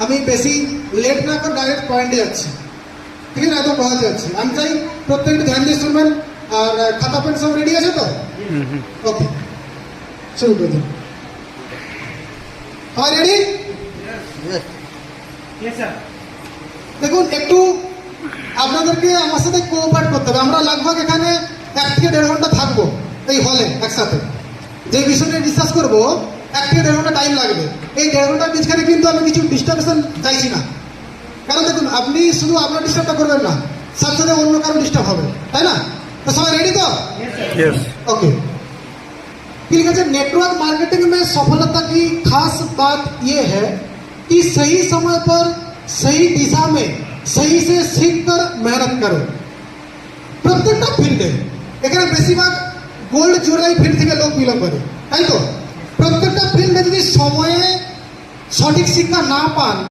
আমি বেশি লেট না করে ডাইরেক্ট পয়েন্টে যাচ্ছি, ঠিক আছে? একদম সহজ যাচ্ছি। আমি চাই প্রত্যেকটা ধ্যান দিয়ে শুনবেন। আর খাতা পেন সব রেডি আছে তো? ওকে, শুরু করে দিন। হয় রেডি? দেখুন, একটু আপনাদেরকে আমার সাথে কোঅপারেট করতে হবে। আমরা লগভগ এখানে 1 থেকে 1.5 ঘন্টা থাকবো এই হলে একসাথে। যে বিষয়টা ডিসকাস করবো 1 থেকে 1.5 ঘন্টা টাইম লাগবে। এই 1.5 ঘন্টার মাঝখানে কিন্তু আমি কিছু ডিস্টার্বেশন চাইছি না। কারণ দেখুন, আপনি শুধু আপনার ডিস্টার্বটা করবেন না, সাথে সাথে অন্য কারো ডিস্টার্ব হবে, তাই না? তো সবাই রেডি তো? ओके। ठीक है। नेटवर्क मार्केटिंग में सफलता की खास बात यह है कि सही समय पर सही दिशा में सही से सीख कर मेहनत करो। প্রত্যেকটা ফিল্ডে এখানে বেশিরভাগ গোল্ড জুয়েলারি ফিল্ড থেকে লোক বিলং করে, তাই তো? প্রত্যেকটা ফিল্ডে যদি সময়ে সঠিক শিক্ষা না পান